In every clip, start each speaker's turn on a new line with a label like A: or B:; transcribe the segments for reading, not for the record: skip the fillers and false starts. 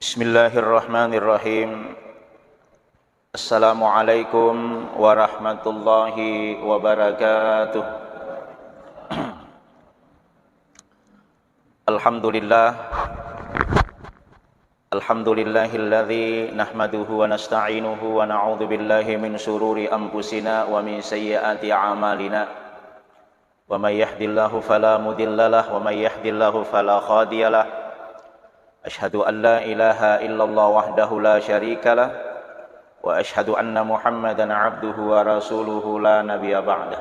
A: Bismillahirrahmanirrahim. Assalamualaikum warahmatullahi wabarakatuh. Alhamdulillah. Alhamdulillahilladzi nahmaduhu wa nasta'inuhu wa na'udzu billahi min shururi anfusina wa min sayyiati a'malina. Wa may yahdihillahu fala mudhillalah wa may yahdihillahu fala hadiyalah. Ashhadu an la ilaha illallah wahdahu la syarika lah wa ashhadu anna Muhammadan abduhu wa rasuluhu la nabiyya ba'dah.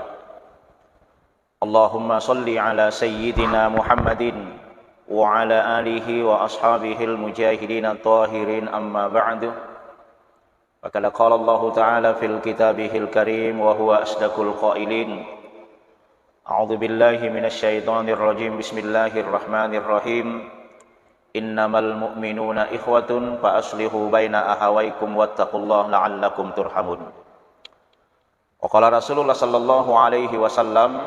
A: Allahumma salli ala sayyidina Muhammadin wa ala alihi wa ashabihil mujahidin at-tahirin amma ba'du. Faqad qala Allah ta'ala fil kitabihil karim wa huwa asdaqul qailin. A'udzu billahi minasy syaithanir rajim. Bismillahirrahmanirrahim. Innamal mu'minuna ikhwatun fa aslihu baina ahawaykum wattaqullaha la'allakum turhamun. Wa qala Rasulullah sallallahu alaihi wasallam,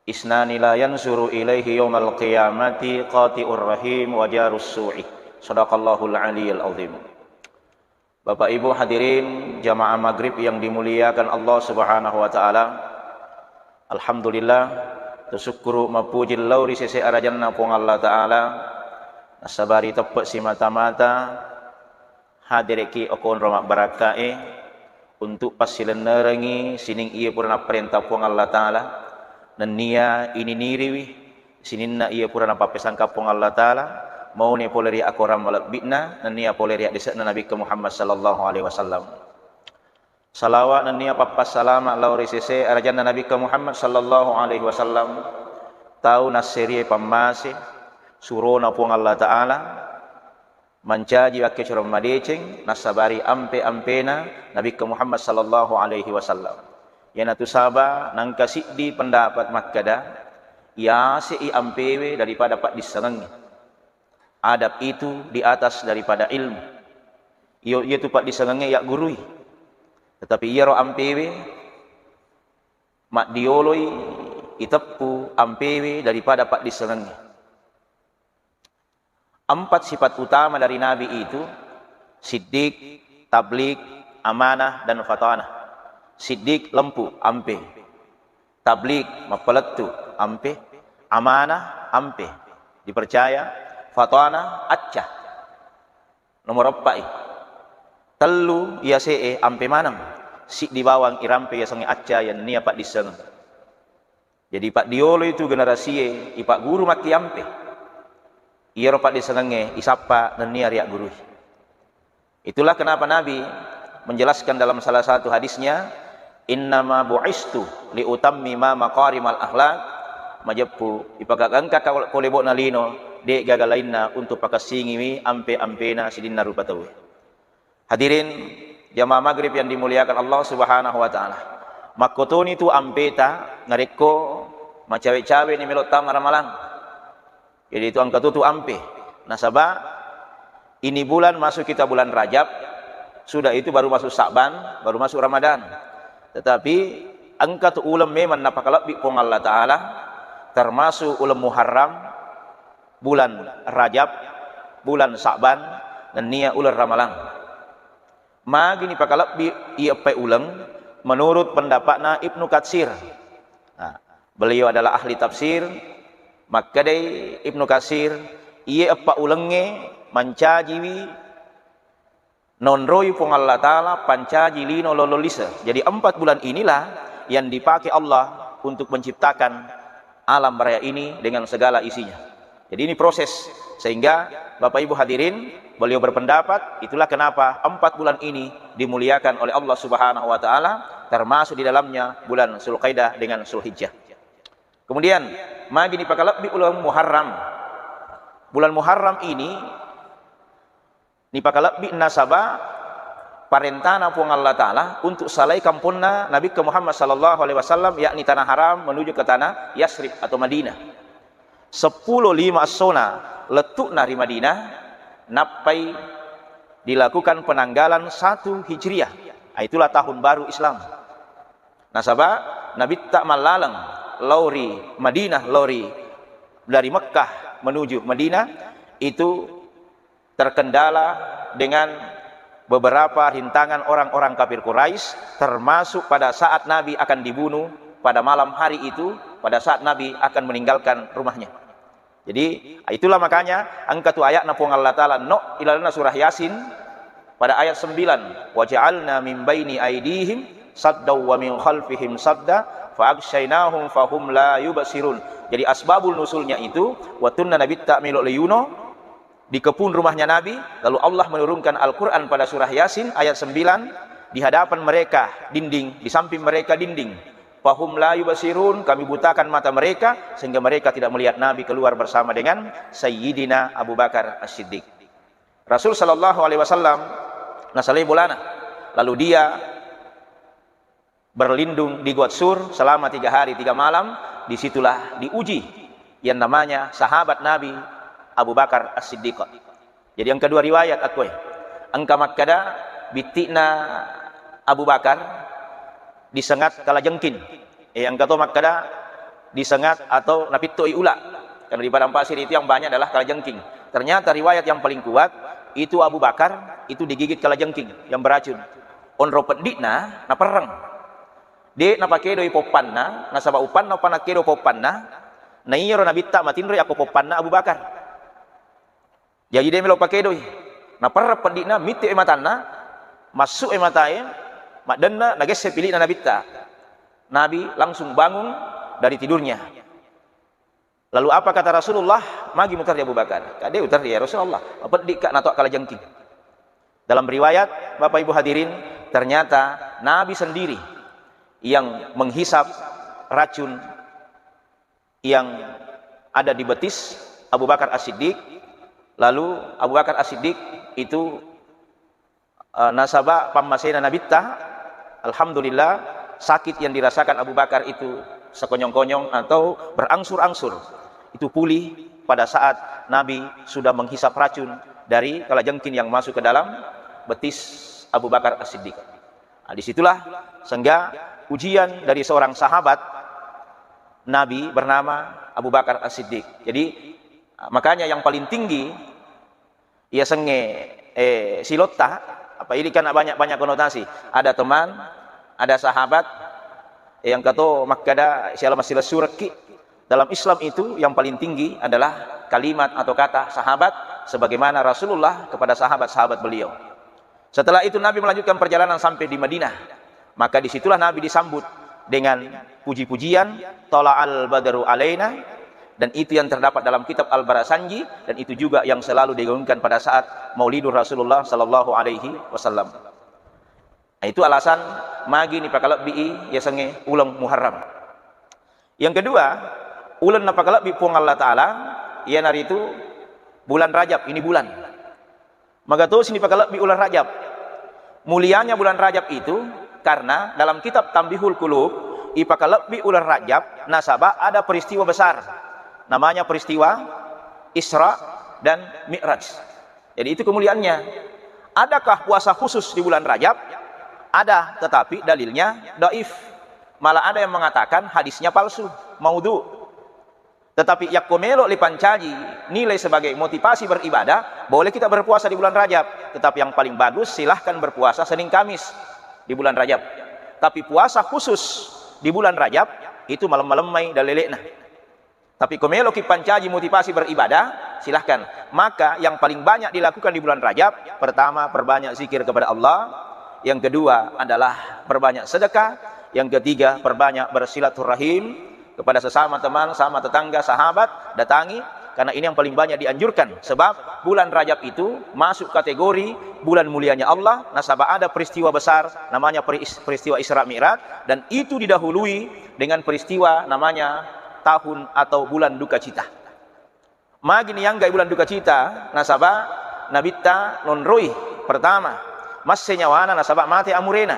A: isnani la yansuru ilaihi yaumal qiyamati qati'ur rahim wa jarus su'i. Shadaqallahul aliyyil azim. Bapak Ibu hadirin jamaah maghrib yang dimuliakan Allah Subhanahu wa taala. Alhamdulillah, tusyukuru mapujil lauri sese arajanna pong Allah taala. Nasabari tepat si mata-mata hadiriki okon romak barakae untuk pasilan nerengi sining ia purana perintah puang Allah Ta'ala dan nia ini niriwi sininna ia purana papesangka puang Allah Ta'ala mau ni poleri akoram malabitna dan nia poleri disakna Nabi Muhammad sallallahu alaihi wasallam. Salawat dan nia papas salama lauri sese arajana Nabi Muhammad sallallahu alaihi wasallam tahu nasiri pamase surona puang Allah Ta'ala mancaji wakke curam madeceng nasabari ampe-ampena Nabi Muhammad sallallahu alaihi wasallam yana tu saba nang kasiddi pendapat makkada ya si ampewe daripada pak disenengi adab itu di atas daripada ilmu ia tu pak disenengi yak gurui tetapi ia ro ampewe mak dioloi itepu ampewe daripada pak disenengi. Empat sifat utama dari Nabi itu siddiq, tabligh, amanah dan fatanah. Siddiq lempu ampe, tabligh mapeletu ampe, amanah ampe, dipercaya, fatanah acah. Nomor 4 telu ya see ampe manam si di bawang irampe ya sange acah yang nia pak diseng. Jadi pak diolo itu generasi ipak guru maki ampe. Ia ropak disengenge isapa dan nia riak guru. Itulah kenapa Nabi menjelaskan dalam salah satu hadisnya, innama bu'istu li utammima maqarimal akhlaq majepu ipagagangka kolebok nalino de gagalainna untuk pakasingi ampe-ampena sidinna rupatawe. Hadirin jamaah maghrib yang dimuliakan Allah Subhanahu wa taala. Makotoni tu ampeta ngareko macawe-cawe ni melot tamaramalang. Jadi itu angka tutu ampe. Nasabah ini bulan masuk kita bulan Rajab, sudah itu baru masuk Sa'ban, baru masuk Ramadan. Tetapi angka tu ulam memang napakalab bi pong Allah Ta'ala, termasuk ulam Muharram, bulan Rajab, bulan Sa'ban, dan nia ular Ramalan. Magini pakalab bi ia pe ulang menurut pendapatna Ibnu Katsir. Nah, beliau adalah ahli tafsir. Maka dari Ibnu Katsir ia apa ulenge mancajiwi nonroy pong Allah Ta'ala pancaji lino lololisa. Jadi 4 bulan inilah yang dipakai Allah untuk menciptakan alam raya ini dengan segala isinya. Jadi ini proses sehingga Bapak Ibu hadirin beliau berpendapat itulah kenapa 4 bulan ini dimuliakan oleh Allah Subhanahu wa taala termasuk di dalamnya bulan Zulqaidah dengan Zulhijjah. Kemudian magi dipakalab di bulan Muharram. Bulan Muharram ini dipakalab di nasabah parentana puang Allah Ta'ala untuk salai kampungna Nabi Muhammad sallallahu alaihi wasallam yakni tanah haram menuju ke tanah Yasrib atau Madinah. 10.5 sona letuk nari Madinah napai dilakukan penanggalan 1 Hijriah. Itulah tahun baru Islam. Nasabah Nabi tak malalang lauri Madinah, lauri dari Mekkah menuju Madinah itu terkendala dengan beberapa rintangan orang-orang kafir Quraisy, termasuk pada saat Nabi akan dibunuh pada malam hari itu, pada saat Nabi akan meninggalkan rumahnya. Jadi itulah makanya angkatu ayat napung Allah Ta'ala no ilalana surah Yasin pada ayat 9, waja'alna min baini aidihim saddaw wa min khalfihim sadda fa'akshaynahum fahum la yubsirun. Jadi asbabul nusulnya itu watunna nabi ta'milu liyuno, di kebun rumahnya Nabi, lalu Allah menurunkan Al-Quran pada surah Yasin ayat 9, di hadapan mereka dinding, di samping mereka dinding. Fahum la yubsirun, kami butakan mata mereka sehingga mereka tidak melihat Nabi keluar bersama dengan Sayyidina Abu Bakar As-Siddiq. Rasul sallallahu alaihi wasallam nasalih bulana, lalu dia berlindung di Gua Sur selama 3 hari 3 malam. Disitulah diuji yang namanya sahabat Nabi Abu Bakar As-Siddiq. Jadi yang kedua riwayat aku angka makkada bitina Abu Bakar disengat kala jengkin. Yang kata makkada disengat atau napitoi ula. Karena di padang pasir itu yang banyak adalah kala jengking. Ternyata riwayat yang paling kuat itu Abu Bakar itu digigit kala jengking yang beracun. Onro pedikna na perang. De na pakedo ipopanna na saba upan na panakedo popanna na iyero na bitta matinro ako popanna Abu Bakar. Jadi dia melo pakedo na perang pedikna miti matanna masuk matae makdanna nagesse pilih na nabitta. Nabi langsung bangun dari tidurnya. Lalu apa kata Rasulullah? Magi mutar di Abu Bakar. Kade utar ya Rasulullah. Apa dikak natok kala jengking. Dalam riwayat Bapak Ibu hadirin, ternyata Nabi sendiri yang menghisap racun yang ada di betis Abu Bakar As-Siddiq. Lalu Abu Bakar As-Siddiq itu nasabah pammasena nabitta. Alhamdulillah sakit yang dirasakan Abu Bakar itu sekonyong-konyong atau berangsur-angsur itu pulih pada saat Nabi sudah menghisap racun dari kalajengking yang masuk ke dalam betis Abu Bakar As-Siddiq. Nah, disitulah sehingga ujian dari seorang sahabat Nabi bernama Abu Bakar As-Siddiq. Jadi makanya yang paling tinggi ia senge silota. Apa ini kan banyak konotasi. Ada teman, ada sahabat yang kata makkada siala masilah suraki. Dalam Islam itu yang paling tinggi adalah kalimat atau kata sahabat sebagaimana Rasulullah kepada sahabat-sahabat beliau. Setelah itu Nabi melanjutkan perjalanan sampai di Madinah. Maka disitulah Nabi disambut dengan puji-pujian tala'al badru alaina. Dan itu yang terdapat dalam kitab Al-Barasanji, dan itu juga yang selalu digaungkan pada saat Maulidur Rasulullah sallallahu alaihi wasallam. Nah, itu alasan magi ni pakalabbi ya sange ulang Muharram. Yang kedua, ulan napakalabbi puang Allah Taala, ia nari itu bulan Rajab, ini bulan. Magato sini pakalabbi ulan Rajab. Mulianya bulan Rajab itu karena dalam kitab Tambihul Qulub, ipakalabbi ulan Rajab nasabah ada peristiwa besar. Namanya peristiwa Isra dan Mi'raj. Jadi itu kemuliaannya. Adakah puasa khusus di bulan Rajab? Ada, tetapi dalilnya dhaif. Malah ada yang mengatakan hadisnya palsu, maudhu. Tetapi yakumelo lipancaji nilai sebagai motivasi beribadah, boleh kita berpuasa di bulan Rajab. Tetapi yang paling bagus silahkan berpuasa Senin Kamis di bulan Rajab. Tapi puasa khusus di bulan Rajab itu malam-malam mai dalilekna. Tapi komelo ki pancaji motivasi beribadah, silahkan. Maka yang paling banyak dilakukan di bulan Rajab, pertama perbanyak zikir kepada Allah, yang kedua adalah perbanyak sedekah, yang ketiga perbanyak bersilaturahim kepada sesama teman, sama tetangga, sahabat, datangi, karena ini yang paling banyak dianjurkan. Sebab bulan Rajab itu masuk kategori bulan mulianya Allah, nasabah ada peristiwa besar namanya peristiwa Isra Mi'raj, dan itu didahului dengan peristiwa namanya tahun atau bulan duka cita. Magini yang gai bulan duka cita nasabah nabitta nonroi. Pertama, mas senyawana nasabah mati amurena.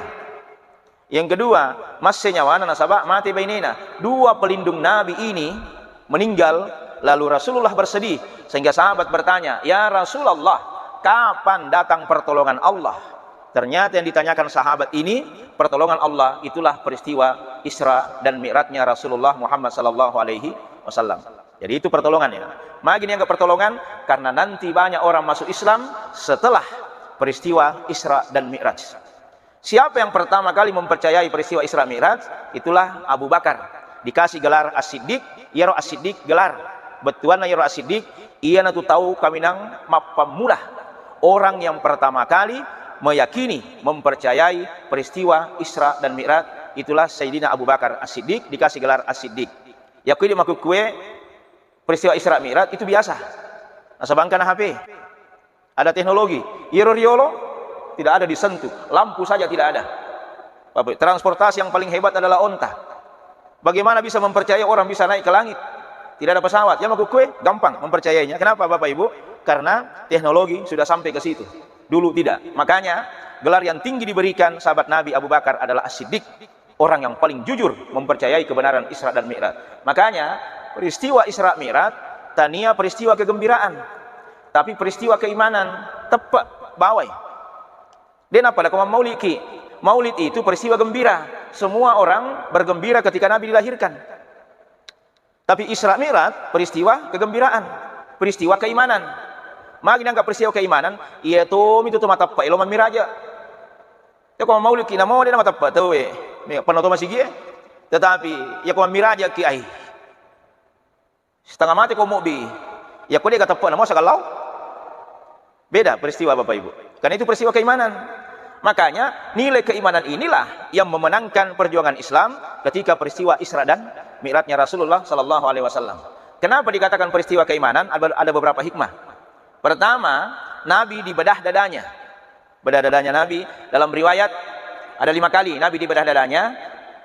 A: Yang kedua, mas senyawana nasabah mati bainena. Dua pelindung Nabi ini meninggal, lalu Rasulullah bersedih sehingga sahabat bertanya, "Ya Rasulullah, kapan datang pertolongan Allah?" Ternyata yang ditanyakan sahabat ini, pertolongan Allah itulah peristiwa Isra dan Mi'rajnya Rasulullah Muhammad sallallahu alaihi wasallam. Jadi itu pertolongannya. Maka ini anggap pertolongan karena nanti banyak orang masuk Islam setelah peristiwa Isra dan Mi'raj. Siapa yang pertama kali mempercayai peristiwa Isra Mi'raj? Itulah Abu Bakar. Dikasih gelar As-Siddiq, ia roh As-Siddiq gelar. Betuan ia roh As-Siddiq, ia natu tahu kaminang mapamulah. Orang yang pertama kali meyakini, mempercayai peristiwa Isra dan Mi'raj, itulah Sayyidina Abu Bakar As-Siddiq, dikasih gelar As-Siddiq. Yakui maku kue peristiwa Isra Mi'raj itu biasa. Nasabangkan HP. Ada teknologi. Iro riolo tidak ada disentuh. Lampu saja tidak ada. Bapak, transportasi yang paling hebat adalah onta. Bagaimana bisa mempercayai orang bisa naik ke langit? Tidak ada pesawat. Ya maku kue gampang mempercayainya. Kenapa Bapak Ibu? Karena teknologi sudah sampai ke situ. Dulu tidak. Makanya gelar yang tinggi diberikan sahabat Nabi Abu Bakar adalah As-Siddiq. Orang yang paling jujur mempercayai kebenaran Isra dan Mi'raj. Makanya peristiwa Isra Mi'raj tania peristiwa kegembiraan, tapi peristiwa keimanan tepat bawai. Dan apa dah maulid ki? Maulid itu peristiwa gembira. Semua orang bergembira ketika Nabi dilahirkan. Tapi Isra Mi'raj peristiwa kegembiraan, peristiwa keimanan. Maka dianggap peristiwa keimanan, iya tuh itu mata pak iloman miraja. Ya kalau maulid ki namo dia mata pak tuh penoto masih gie. Tetapi ya kalau miraja ki ai setengah mati kau mau bi. Ya kau dia kata pak namo sagalau. Beda peristiwa Bapak Ibu. Karena itu peristiwa keimanan. Makanya nilai keimanan inilah yang memenangkan perjuangan Islam ketika peristiwa Isra dan Mi'rajnya Rasulullah sallallahu alaihi wasallam. Kenapa dikatakan peristiwa keimanan? Ada beberapa hikmah. Pertama, Nabi dibedah dadanya. Bedah dadanya Nabi dalam riwayat ada 5 kali Nabi dibedah dadanya.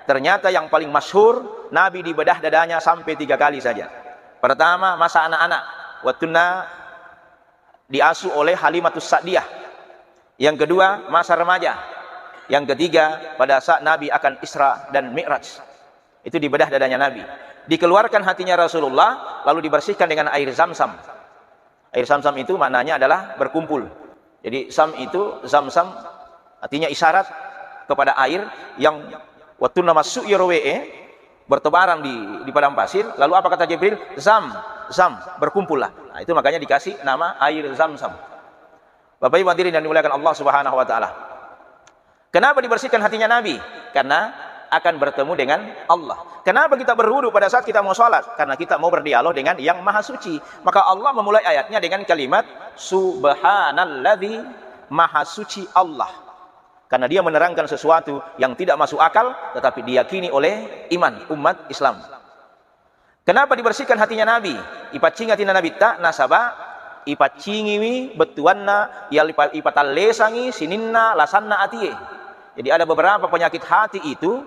A: Ternyata yang paling masyhur Nabi dibedah dadanya sampai 3 kali saja. Pertama, masa anak-anak. Watuna diasuh oleh Halimatus Sa'diyah. Yang kedua, masa remaja. Yang ketiga, pada saat Nabi akan Isra dan Mi'raj. Itu dibedah dadanya Nabi. Dikeluarkan hatinya Rasulullah, lalu dibersihkan dengan air Zam-Zam. Air Zam-Zam itu maknanya adalah berkumpul. Jadi Zam-Zam artinya isyarat kepada air yang waktu nama su'irwe'e bertebaran di padang pasir. Lalu apa kata Jibril? Zam, berkumpullah. Nah, itu makanya dikasih nama air Zam-Zam. Bapak Ibu hadirin yang dimuliakan Allah Subhanahu wa taala. Kenapa dibersihkan hatinya Nabi? Karena akan bertemu dengan Allah. Kenapa kita berwudu pada saat kita mau sholat? Karena kita mau berdialog dengan yang maha suci. Maka Allah memulai ayatnya dengan kalimat Subhanalladzi maha suci Allah. Karena dia menerangkan sesuatu yang tidak masuk akal tetapi diyakini oleh iman umat Islam. Kenapa dibersihkan hatinya Nabi? Ipacinga tina Nabi tak nasaba ipacingiwi betuanna ya ipatalesangi sininna lasanna atie. Jadi ada beberapa penyakit hati itu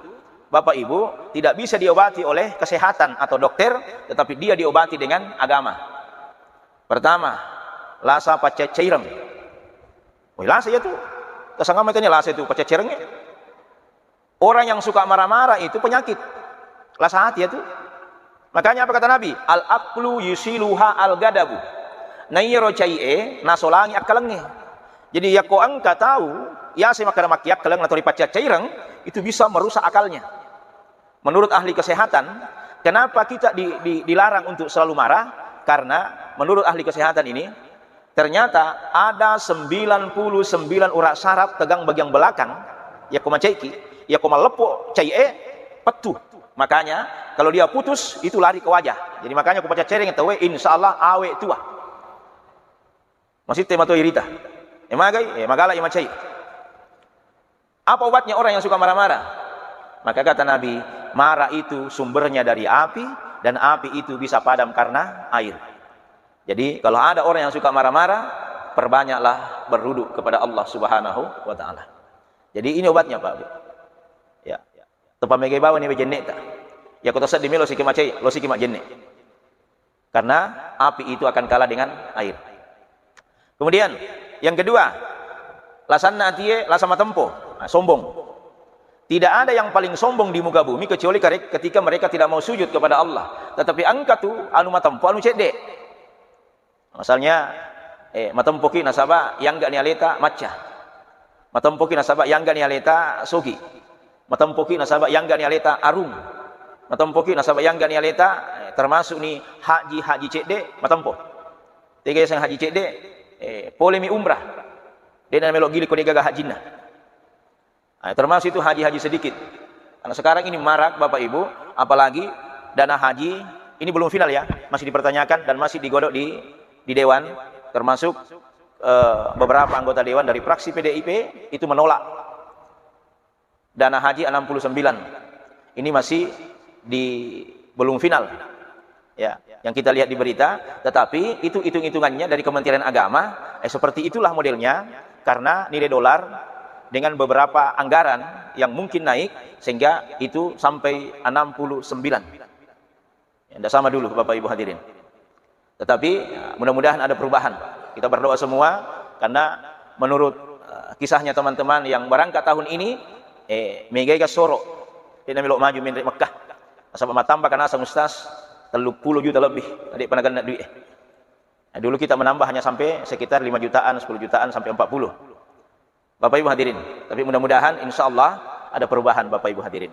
A: Bapak Ibu tidak bisa diobati oleh kesehatan atau dokter, tetapi dia diobati dengan agama. Pertama, lasa pacacaireng. Woi lasa ya tuh. Kesangama itu lasa itu pacacairengnya. Orang yang suka marah-marah itu penyakit. Lasa hati ya tuh. Makanya apa kata Nabi? Al-aqlu yusiluha al-gadabu. Nairo cai'e nasolangi akalenge. Jadi ya ko angka tahu, ya si makara makiak kaleng atau ripacat caireng itu bisa merusak akalnya. Menurut ahli kesehatan, kenapa kita dilarang untuk selalu marah? Karena menurut ahli kesehatan ini ternyata ada 99 urat saraf tegang bagian belakang ya koma caiki, ya koma lepo cai'e petuh. Makanya kalau dia putus itu lari ke wajah. Jadi makanya kupacat caireng tahu insyaallah awe tua. Masih tema to irita. Magala imacai. Apa obatnya orang yang suka marah-marah? Maka kata Nabi, marah itu sumbernya dari api dan api itu bisa padam karena air. Jadi kalau ada orang yang suka marah-marah, perbanyaklah berwudu kepada Allah Subhanahu wa taala. Jadi ini obatnya Pak. Ya. Tepa megai bawa ni bejenek tak. Ya kota sad dimelo sikit macai, lo sikit mak jenek. Karena api itu akan kalah dengan air. Kemudian yang kedua, lasanna atie lasama tempo, sombong. Tidak ada yang paling sombong di muka bumi kecuali ketika mereka tidak mau sujud kepada Allah. Tetapi angka tu anu matempo anu cedek. Misalnya matempoki nasaba yang enggak nialeta maca. Matempoki nasaba yang enggak nialeta sogi. Matempoki nasaba yang enggak nialeta arung. matampo ki nasaba yang gani aleta termasuk ni haji cede matampo tiga yang haji cede polemi umrah dia nak melok gili ko dia gagah hajinna. Termasuk itu haji sedikit. Karena sekarang ini marak Bapak Ibu, apalagi dana haji ini belum final ya, masih dipertanyakan dan masih digodok di dewan, termasuk beberapa anggota dewan dari fraksi PDIP itu menolak dana haji 69. Ini masih belum final. Ya, yang kita lihat di berita, tetapi itu hitung-hitungannya dari Kementerian Agama, seperti itulah modelnya, karena nilai dolar dengan beberapa anggaran yang mungkin naik, sehingga itu sampai 69. Ya, tidak sama dulu Bapak Ibu hadirin. Tetapi mudah-mudahan ada perubahan. Kita berdoa semua, karena menurut kisahnya teman-teman yang berangkat tahun ini, megaiga soro, dia melok maju min Mekah. Asal tambah karena asal ustaz 30 juta lebih, adik pernah kena duit. Nah, dulu kita menambah hanya sampai sekitar 5 jutaan, 10 jutaan, sampai 40. Bapak Ibu hadirin, tapi mudah-mudahan insya Allah ada perubahan Bapak Ibu hadirin.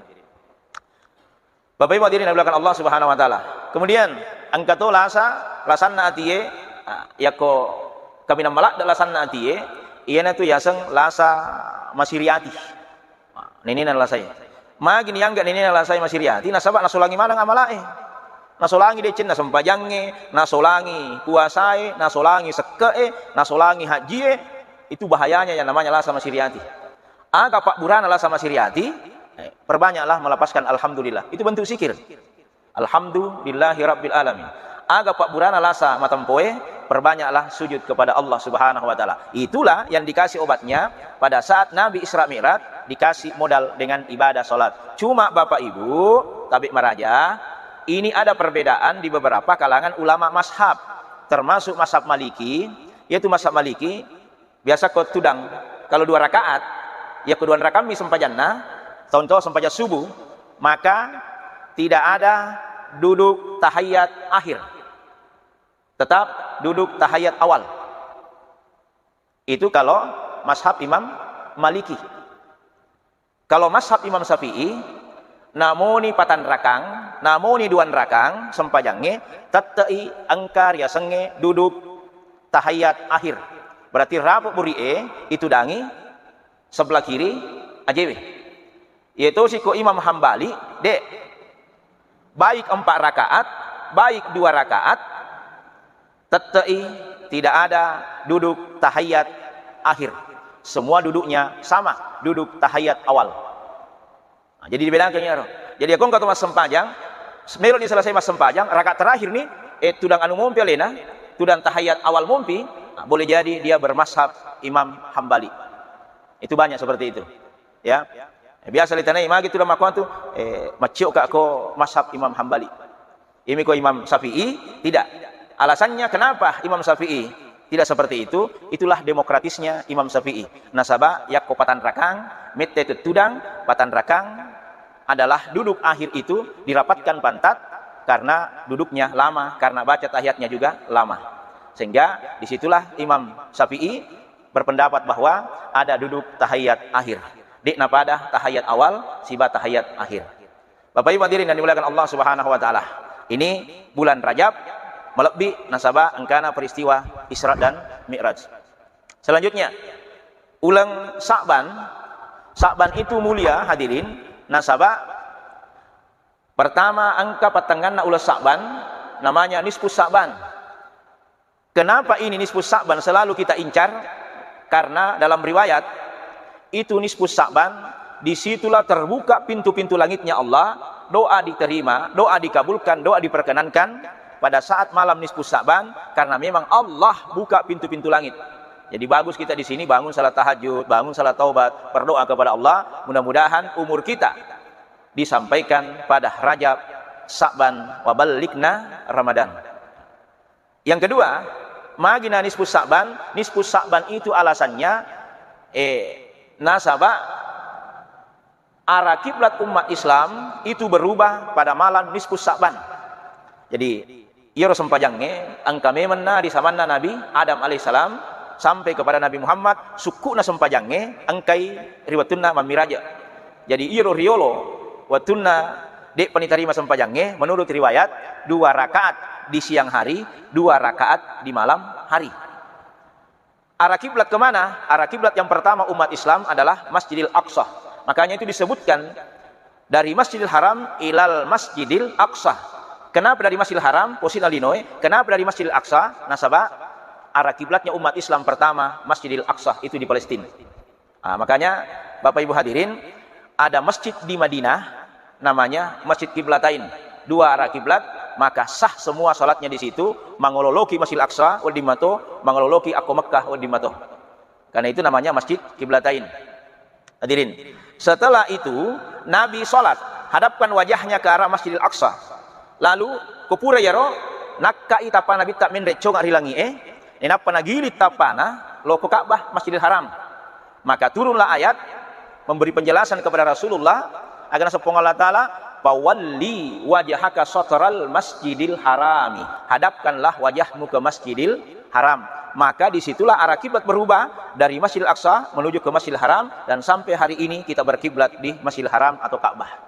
A: Bapak Ibu hadirin yang dimuliakan Allah Subhanahu wa taala. Kemudian angkato lasanna atiye yako kami namalak da lasanna atiye iyana tu yaseng lasa masiriati. Nini nan lasai. Magini yang gak nini nan lasai masiriati nasaba nasulangi mana ngamalae. Nasolangi decen nasempajange, nasolangi puasae, nasolangi sekee, nasolangi hajie, itu bahayanya yang namanya lasa masiriati. Aga pak burana lasa masiriati, perbanyaklah melepaskan alhamdulillah. Itu bentuk zikir. Alhamdulillahi rabbil alamin. Aga pak burana lasa matampoe, perbanyaklah sujud kepada Allah Subhanahu wa taala. Itulah yang dikasih obatnya pada saat Nabi Isra Mi'raj, dikasih modal dengan ibadah salat. Cuma Bapak Ibu, tabik maraja, ini ada perbedaan di beberapa kalangan ulama mazhab, termasuk mazhab Maliki, yaitu mazhab Maliki biasa kau tudang kalau 2 rakaat, ya kedua rakaat mi sempajanna, contoh sempajan subuh, maka tidak ada duduk tahiyat akhir, tetap duduk tahiyat awal. Itu kalau mazhab Imam Maliki. Kalau mazhab Imam Syafi'i, namoni patan rakang, namoni 2 rakang sempajange tatai angkar ya senge duduk tahiyat akhir. Berarti rabu burie itu dangi sebelah kiri ajewe. Yaitu siko Imam Hambali dek baik 4 rakaat, baik 2 rakaat tatai tidak ada duduk tahiyat akhir. Semua duduknya sama, duduk tahiyat awal. Nah, jadi dibedakan ya. Jadi aku kata mas sempajang, melok ni selesai mas sempajang, rakaat terakhir ni tudang anu mumpi alena, tudang tahiyat awal mumpi, nah, boleh jadi dia bermazhab Imam Hambali. Itu banyak seperti itu. Ya. Biasa litana imagi tudang makuan tu maciok ka ko mazhab Imam Hambali. Ini ko Imam Syafi'i tidak. Alasannya kenapa Imam Syafi'i tidak seperti itu? Itulah demokratisnya Imam Syafi'i. Nasaba yak ko patan rakang, mette tudang patan rakang adalah duduk akhir itu dirapatkan pantat karena duduknya lama, karena baca tahiyatnya juga lama. Sehingga disitulah Imam Syafi'i berpendapat bahwa ada duduk tahiyat akhir. Dik napada tahiyat awal, siba tahiyat akhir. Bapak Ibu hadirin yang dimuliakan Allah Subhanahu wa taala. Ini bulan Rajab melebih nasaba engkana peristiwa Isra dan Mi'raj. Selanjutnya, ulang Sa'ban. Sa'ban itu mulia hadirin. Nasabah pertama angka patangan ulas Sa'ban namanya nisfus Sa'ban. Kenapa ini nisfus Sa'ban selalu kita incar? Karena dalam riwayat itu nisfus Sa'ban, disitulah terbuka pintu-pintu langitnya Allah, doa diterima, doa dikabulkan, doa diperkenankan pada saat malam nisfus Sa'ban, karena memang Allah buka pintu-pintu langit. Jadi bagus kita di sini bangun salat tahajud, bangun salat taubat, berdoa kepada Allah, mudah-mudahan umur kita disampaikan pada Rajab, Sa'ban, wa ballighna Ramadan. Yang kedua, magina nisfus Sa'ban itu alasannya nasaba arah kiblat umat Islam itu berubah pada malam nisfus Sa'ban. Jadi ia sempajangnya angka memena di samanna Nabi Adam alaihissalam sampai kepada Nabi Muhammad sukuna sempajangnya angkai riwatunna mamiraja. Jadi iro riolo watunna dek panitarima sempajangnya menurut riwayat 2 rakaat di siang hari, 2 rakaat di malam hari. Arah kiblat kemana? Arah kiblat yang pertama umat Islam adalah Masjidil Aqsa. Makanya itu disebutkan dari Masjidil Haram ilal Masjidil Aqsa. Kenapa dari Masjidil Haram? Posisi Illinois. Kenapa dari Masjidil Aqsa? Nasabah arah kiblatnya umat Islam pertama Masjidil Aqsa itu di Palestina. Makanya Bapak Ibu hadirin, ada masjid di Madinah namanya Masjid Kiblatain, 2 arah kiblat, maka sah semua salatnya di situ, mangololoki Masjidil Aqsa wal dimato, mangololoki Aqsa Makkah wal dimato. Karena itu namanya Masjid Kiblatain. Hadirin, setelah itu Nabi salat, hadapkan wajahnya ke arah Masjidil Aqsa. Lalu kupura yaro nakkai tapana bitta min reco ngarilangi enapa nagilit tapana lo ke Ka'bah Masjidil Haram. Maka turunlah ayat memberi penjelasan kepada Rasulullah agar sepongol Allah Ta'ala fawalli wajhaka satral masjidil harami, hadapkanlah wajahmu ke Masjidil Haram. Maka disitulah arah kiblat berubah dari Masjidil Aqsa menuju ke Masjidil Haram, dan sampai hari ini kita berkiblat di Masjidil Haram atau Ka'bah.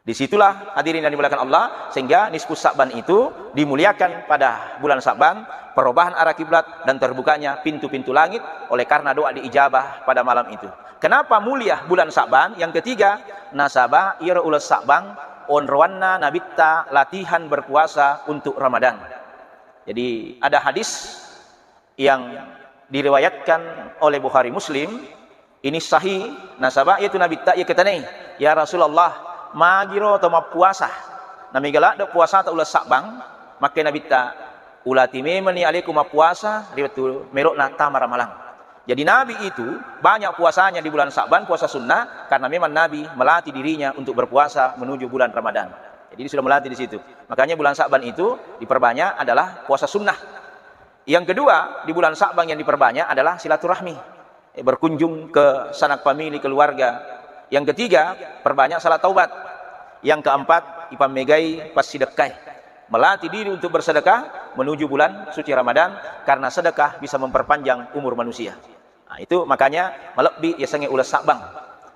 A: Disitulah hadirin yang dimuliakan Allah, sehingga nisfus Sa'ban itu dimuliakan pada bulan Sa'ban, perubahan arah kiblat dan terbukanya pintu-pintu langit oleh karena doa diijabah pada malam itu. Kenapa mulia bulan Sa'ban? Yang ketiga, nasabah iraul Sa'ban onrowanna nabitta latihan berpuasa untuk Ramadan. Jadi ada hadis yang diriwayatkan oleh Bukhari Muslim, ini sahih, nasabah yaitu nabitta ya ketanai, ya Rasulullah magiro atau puasa nami galak da puasa ta ulah Sa'ban, maka nabitta ulati memani alaikum puasa riwatu merokna tamara malang. Jadi Nabi itu banyak puasanya di bulan Sa'ban, puasa sunnah, karena memang Nabi melatih dirinya untuk berpuasa menuju bulan Ramadan. Jadi dia sudah melatih di situ. Makanya bulan Sa'ban itu diperbanyak adalah puasa sunnah. Yang kedua, di bulan Sa'ban yang diperbanyak adalah silaturahmi, berkunjung ke sanak famili, keluarga. Yang ketiga, perbanyak salat taubat. Yang keempat, ipamegai pas sedekah, melatih diri untuk bersedekah menuju bulan suci Ramadan, karena sedekah bisa memperpanjang umur manusia. Nah, itu makanya melebih ya sange ulas Sa'ban.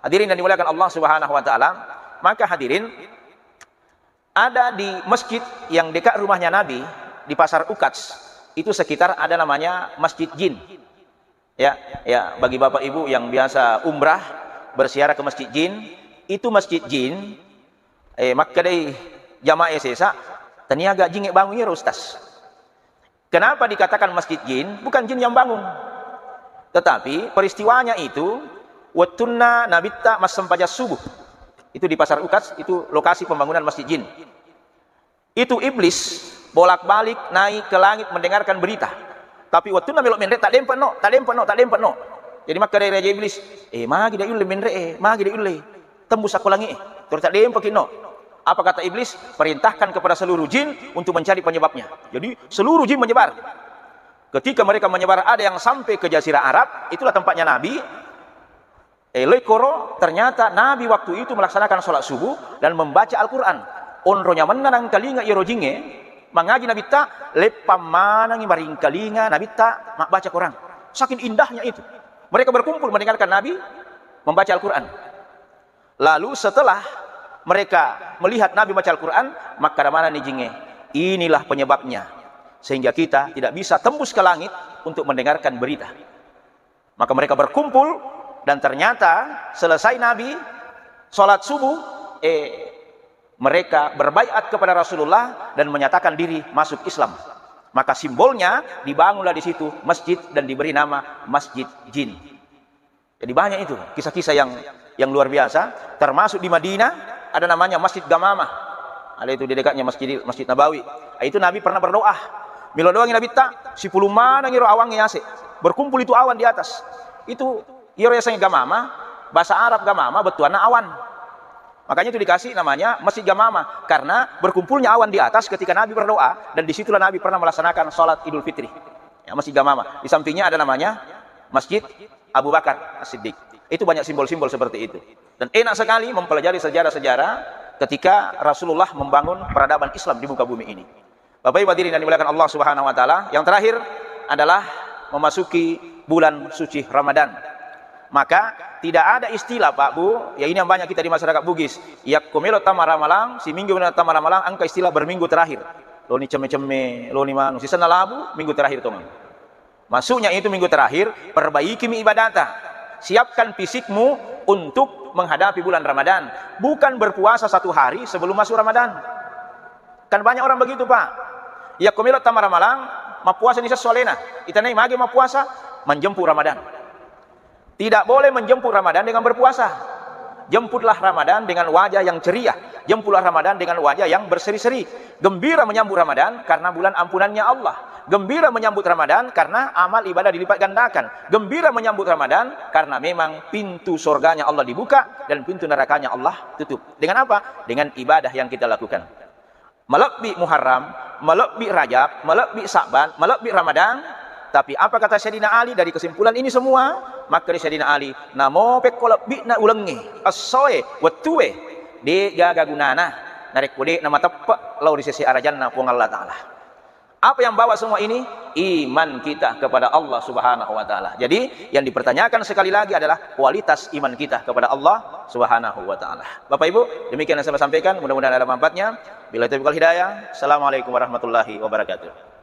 A: Hadirin yang dimuliakan Allah Subhanahu wa taala, maka hadirin ada di masjid yang dekat rumahnya Nabi di Pasar Ukats, itu sekitar ada namanya Masjid Jin. Ya, bagi Bapak Ibu yang biasa umrah bersiarah ke Masjid Jin, itu Masjid Jin maka dari jamaah sesa taniaga jin bangun ya Ustaz. Kenapa dikatakan Masjid Jin? Bukan jin yang bangun, tetapi peristiwanya itu watunna nabitta masampaja subuh, itu di Pasar Ukats, itu lokasi pembangunan Masjid Jin. Itu iblis bolak-balik naik ke langit mendengarkan berita, tapi watunna melok menre tak dempat no. Jadi maka dari raja iblis magi da ulle menre magi da ulle tembus aku langi terus tak dempat no. Apa kata iblis? Perintahkan kepada seluruh jin untuk mencari penyebabnya. Jadi seluruh jin menyebar. Ketika mereka menyebar, ada yang sampai ke Jazirah Arab, itulah tempatnya Nabi. Lekoro, ternyata Nabi waktu itu melaksanakan sholat subuh dan membaca Al-Quran. Onronya menanang kalinga irojinge, mengaji Nabi ta, lepamanangi maring kalinga Nabi ta, mak baca Quran. Saking indahnya itu. Mereka berkumpul mendengarkan Nabi membaca Al-Quran. Lalu setelah mereka melihat Nabi baca Al-Quran, maka mana nih jinge? Inilah penyebabnya, sehingga kita tidak bisa tembus ke langit untuk mendengarkan berita. Maka mereka berkumpul, dan ternyata selesai Nabi sholat subuh, mereka berbaiat kepada Rasulullah dan menyatakan diri masuk Islam. Maka simbolnya dibangunlah di situ masjid dan diberi nama Masjid Jin. Jadi banyak itu kisah-kisah yang luar biasa. Termasuk di Madinah ada namanya Masjid Gamamah. Ada itu di dekatnya Masjid Nabawi. Itu Nabi pernah berdoa. Milo doang Nabi tak, 10 mana ngiro awangnya ase. Berkumpul itu awan di atas. Itu iro yasanya Gamamah, bahasa Arab Gamamah betuana awan. Makanya itu dikasih namanya Masjid Gamamah, karena berkumpulnya awan di atas ketika Nabi berdoa, dan disitulah Nabi pernah melaksanakan sholat Idul Fitri. Ya, Masjid Gamamah. Di sampingnya ada namanya Masjid Abu Bakar As-Siddiq. Itu banyak simbol-simbol seperti itu. Dan enak sekali mempelajari sejarah-sejarah ketika Rasulullah membangun peradaban Islam di muka bumi ini. Bapak Ibu hadirin yang dimuliakan Allah Subhanahu wa taala, yang terakhir adalah memasuki bulan suci Ramadan. Maka tidak ada istilah Pak Bu, ya ini yang banyak kita di masyarakat Bugis. Ya komelo tamara malang, si minggu na tamara malang, angka istilah berminggu terakhir. Lo ni ceme-ceme, lo ni manu, si sana labu, minggu terakhir teman. Masuknya itu minggu terakhir, perbaiki mi ibadata. Siapkan fisikmu untuk menghadapi bulan Ramadan. Bukan berpuasa 1 hari sebelum masuk Ramadan. Kan banyak orang begitu Pak. Ya komelo tamara malang, ma puasa ni sesolena. Itanai mage ma puasa, menjemput Ramadan. Tidak boleh menjemput Ramadan dengan berpuasa. Jemputlah Ramadan dengan wajah yang ceria. Jemputlah Ramadan dengan wajah yang berseri-seri. Gembira menyambut Ramadan karena bulan ampunannya Allah. Gembira menyambut Ramadan karena amal ibadah dilipat gandakan. Gembira menyambut Ramadan karena memang pintu surganya Allah dibuka dan pintu nerakanya Allah tutup. Dengan apa? Dengan ibadah yang kita lakukan. Melebih Muharram, melebih Rajab, melebih Sa'ban, melebih Ramadan. Tapi apa kata Sayyidina Ali dari kesimpulan ini semua? Maka dari Sayyidina Ali, namo pekolak bikna ulengi, asoe, watue, de gaga gunana, narik kude nama tepak, lau di sisi arajanna puang Allah Ta'ala. Apa yang bawa semua ini? Iman kita kepada Allah Subhanahu Wa Ta'ala. Jadi yang dipertanyakan sekali lagi adalah kualitas iman kita kepada Allah Subhanahu Wa Ta'ala. Bapak Ibu, demikian yang saya sampaikan. Mudah-mudahan ada manfaatnya. Bila taufiq wal hidayah. Assalamualaikum warahmatullahi wabarakatuh.